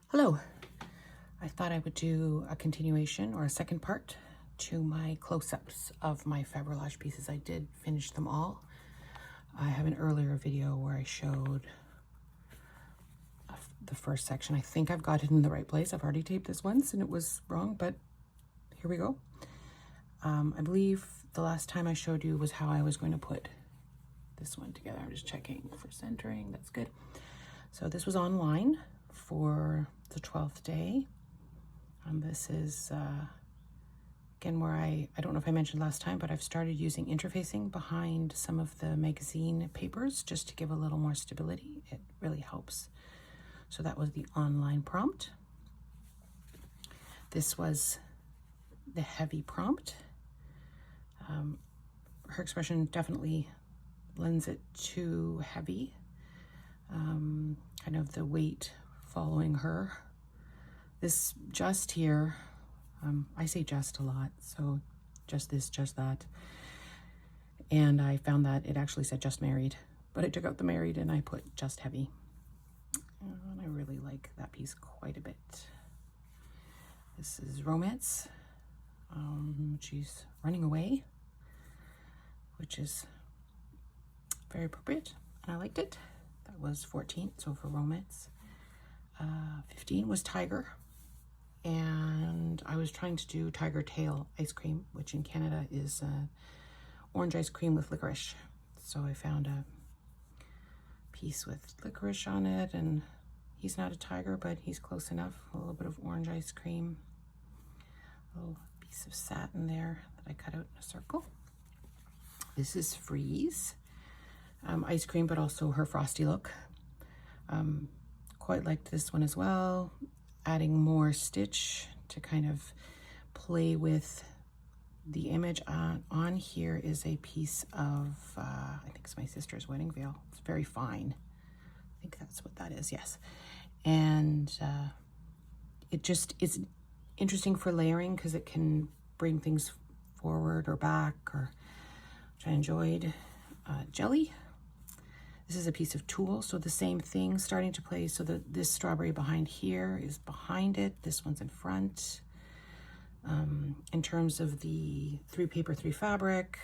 Hello. I thought I would do a continuation or a second part to my close-ups of my februllage pieces. I did finish them all. I have an earlier video where I showed the first section. I think I've got it in the right place. I've already taped this once and it was wrong, but here we go. I believe the last time I showed you was how I was going to put this one together. I'm just checking for centering. That's good. So this was online for the 12th day. This is, again, where I don't know if I mentioned last time, but I've started using interfacing behind some of the magazine papers just to give a little more stability. It really helps. So that was the online prompt. This was the heavy prompt. Her expression definitely lends it to heavy. Kind of the weight following her. This just here, I say just a lot, so just this, just that. And I found that it actually said just married, but I took out the married and I put just heavy. And I really like that piece quite a bit. This is romance. She's running away, which is very appropriate, and I liked it. That was 14, so for romance. 15 was tiger, and I was trying to do tiger tail ice cream, which in Canada is orange ice cream with licorice. So I found a piece with licorice on it, and he's not a tiger, but he's close enough. A little bit of orange ice cream, a little piece of satin there that I cut out in a circle. This is Freeze. Ice cream, but also her frosty look. Quite liked this one as well, adding more stitch to kind of play with the image. On here is a piece of, I think it's my sister's wedding veil. It's very fine. I think that's what that is, yes. And it just is interesting for layering because it can bring things forward or back, or which I enjoyed. Jelly. This is a piece of tulle, so the same thing starting to play. So this strawberry behind here is behind it. This one's in front. In terms of the 3 paper, 3 fabric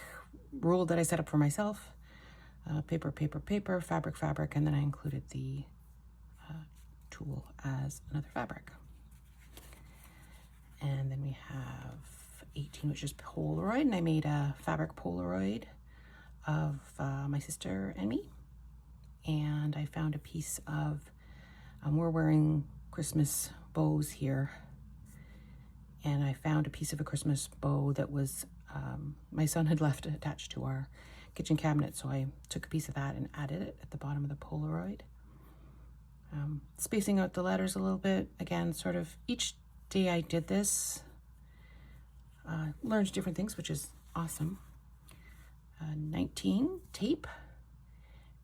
rule that I set up for myself, paper, paper, paper, fabric, fabric, and then I included the tulle as another fabric. And then we have 18, which is Polaroid, and I made a fabric Polaroid of my sister and me. And I found a piece of, we're wearing Christmas bows here, and I found a piece of a Christmas bow that was, my son had left attached to our kitchen cabinet, so I took a piece of that and added it at the bottom of the Polaroid. Spacing out the letters a little bit, again, sort of each day I did this, learned different things, which is awesome. 19, tape.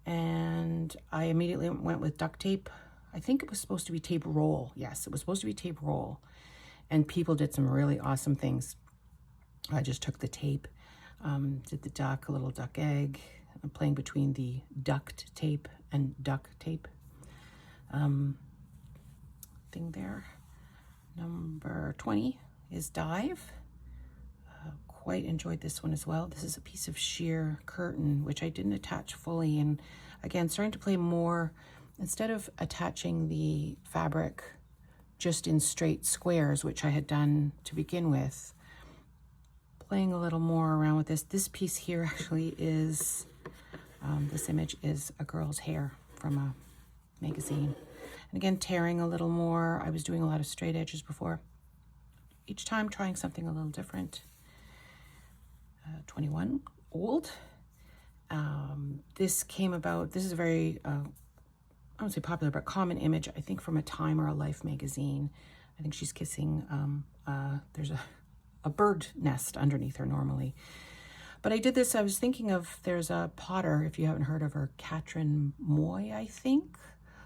And I immediately went with duct tape. I think it was supposed to be tape roll. Yes, it was supposed to be tape roll. And people did some really awesome things. I just took the tape, did the duck, a little duck egg. I'm playing between the duct tape and duck tape thing there. Number 20 is Dive. Quite enjoyed this one as well. This is a piece of sheer curtain, which I didn't attach fully. And again, starting to play more, instead of attaching the fabric just in straight squares, which I had done to begin with, playing a little more around with this. This piece here actually is, this image is a girl's hair from a magazine. And again, tearing a little more. I was doing a lot of straight edges before. Each time trying something a little different. 21, Old. This came about, this is a very, I won't say popular, but common image, I think from a Time or a Life magazine. I think she's kissing, there's a bird nest underneath her normally. But I did this, I was thinking of, there's a potter, if you haven't heard of her, Katrin Moy, I think.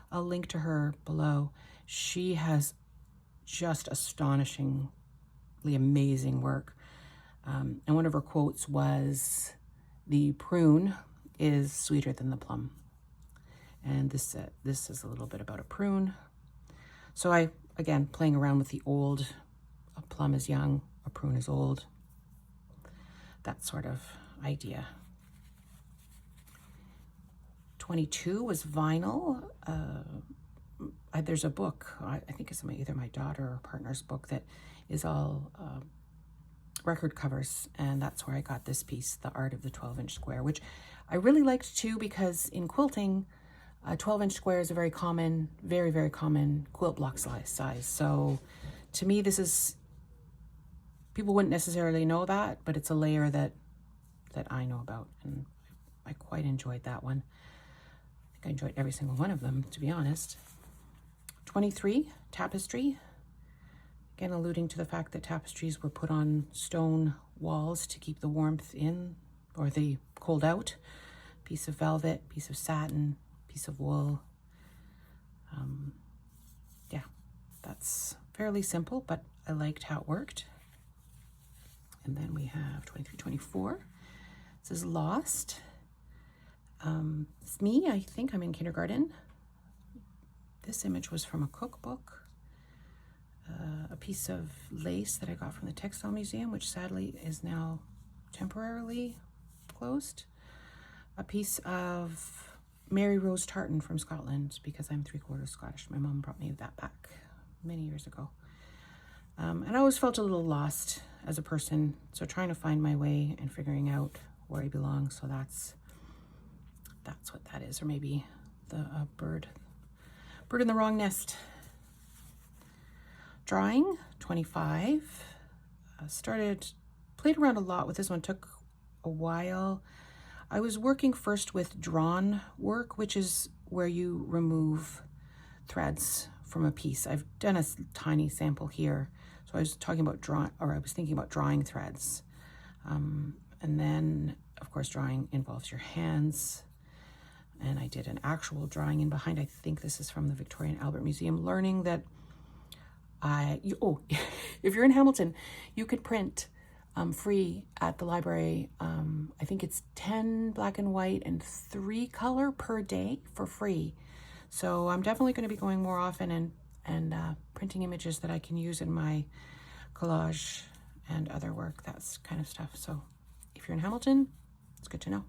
I'll link to her below. She has just astonishingly amazing work. And one of her quotes was, "The prune is sweeter than the plum." And this is a little bit about a prune. So I again, playing around with the old. A plum is young, a prune is old. That sort of idea. 22 was vinyl. There's a book, I think it's either my daughter or partner's book, that is all record covers, and that's where I got this piece, The Art of the 12-inch square, which I really liked too, because in quilting, a 12-inch square is a very common, very, very common quilt block size. So to me, this is, people wouldn't necessarily know that, but it's a layer that I know about, and I quite enjoyed that one. I think I enjoyed every single one of them, to be honest. 23, tapestry. Again, alluding to the fact that tapestries were put on stone walls to keep the warmth in, or the cold out. Piece of velvet, piece of satin, piece of wool. Yeah, that's fairly simple, but I liked how it worked. And then we have 23, 24. This is Lost. It's me, I think I'm in kindergarten. This image was from a cookbook. A piece of lace that I got from the Textile Museum, which sadly is now temporarily closed. A piece of Mary Rose tartan from Scotland, because I'm 3/4 Scottish. My mom brought me that back many years ago. And I always felt a little lost as a person, so trying to find my way and figuring out where I belong. So that's what that is, or maybe the bird in the wrong nest. Drawing, 25. Played around a lot with this one, took a while. I was working first with drawn work, which is where you remove threads from a piece. I've done a tiny sample here. So I was talking about thinking about drawing threads. And then, of course, drawing involves your hands. And I did an actual drawing in behind. I think this is from the Victoria and Albert Museum, learning that if you're in Hamilton, you could print free at the library. I think it's 10 black and white and 3 color per day for free. So I'm definitely going to be going more often and printing images that I can use in my collage and other work, that kind of stuff. So if you're in Hamilton, it's good to know.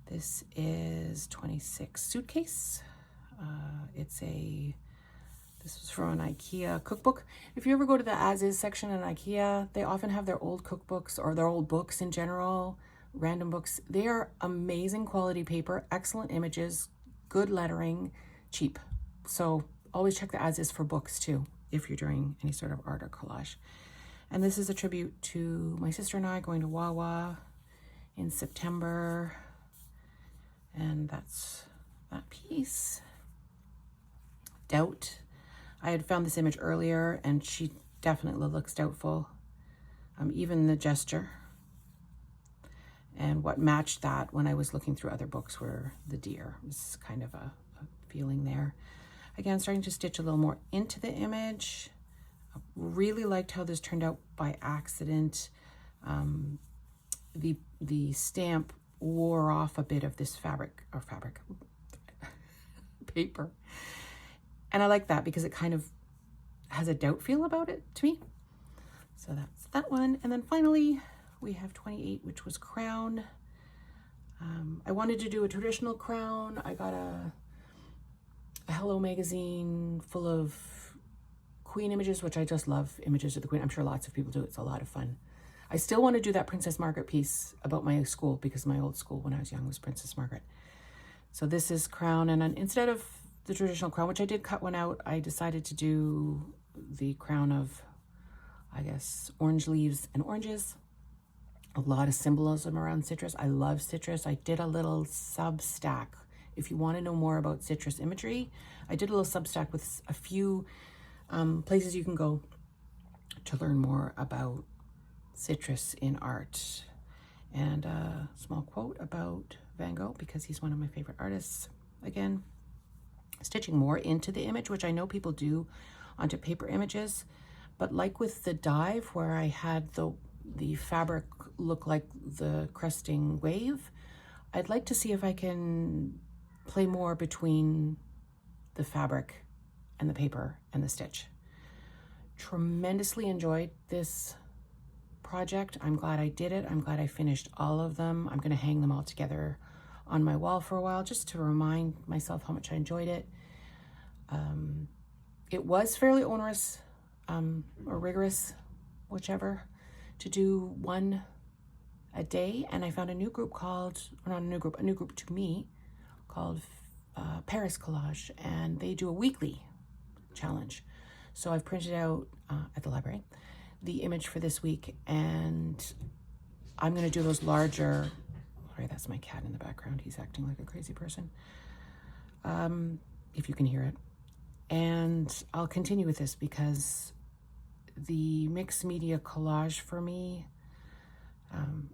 This is 26, Suitcase. This was from an IKEA cookbook. If you ever go to the as-is section in IKEA, they often have their old cookbooks or their old books in general, random books. They are amazing quality paper, excellent images, good lettering, cheap. So always check the as-is for books too, if you're doing any sort of art or collage. And this is a tribute to my sister and I going to Wawa in September. And that's that piece. Doubt. I had found this image earlier, and she definitely looks doubtful. Even the gesture. And what matched that when I was looking through other books were the deer. It was kind of a feeling there. Again, starting to stitch a little more into the image. I really liked how this turned out by accident. The stamp wore off a bit of this paper. And I like that because it kind of has a doubt feel about it to me. So that's that one. And then finally, we have 28, which was crown. I wanted to do a traditional crown. I got a Hello magazine full of Queen images, which I just love images of the Queen. I'm sure lots of people do. It's a lot of fun. I still want to do that Princess Margaret piece about my school, because my old school when I was young was Princess Margaret. So this is crown, and instead of the traditional crown, which I did cut one out, I decided to do the crown of, I guess, orange leaves and oranges. A lot of symbolism around citrus. I love citrus. I did a little Substack. If you want to know more about citrus imagery, I did a little Substack with a few places you can go to learn more about citrus in art. And a small quote about Van Gogh, because he's one of my favorite artists. Again, stitching more into the image, which I know people do onto paper images, but like with the dive where I had the fabric look like the cresting wave, I'd like to see if I can play more between the fabric and the paper and the stitch. Tremendously enjoyed this project. I'm glad I did it. I'm glad I finished all of them. I'm going to hang them all together on my wall for a while just to remind myself how much I enjoyed it. It was fairly onerous or rigorous, whichever, to do one a day, and I found a new group called, or not a new group to me called Paris Collage, and they do a weekly challenge. So I've printed out at the library the image for this week, and I'm going to do those larger. Sorry, that's my cat in the background. He's acting like a crazy person. If you can hear it. And I'll continue with this because the mixed media collage for me,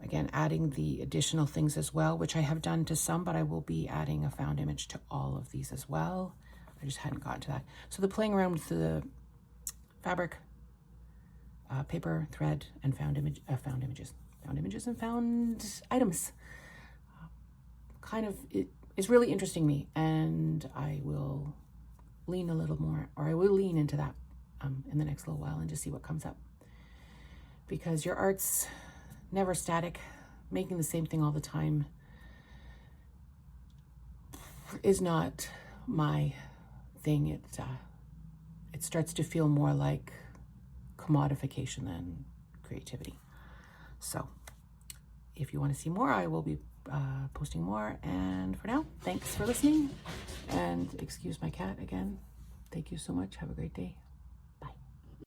again, adding the additional things as well, which I have done to some, but I will be adding a found image to all of these as well. I just hadn't gotten to that. So the playing around with the fabric, paper, thread, and found images and found items, kind of, it is really interesting me, and I will lean a little more, or I will lean into that in the next little while and just see what comes up. Because your art's never static. Making the same thing all the time is not my thing. It starts to feel more like commodification than creativity. So if you want to see more, I will be posting more. And for now, thanks for listening. And excuse my cat again. Thank you so much. Have a great day.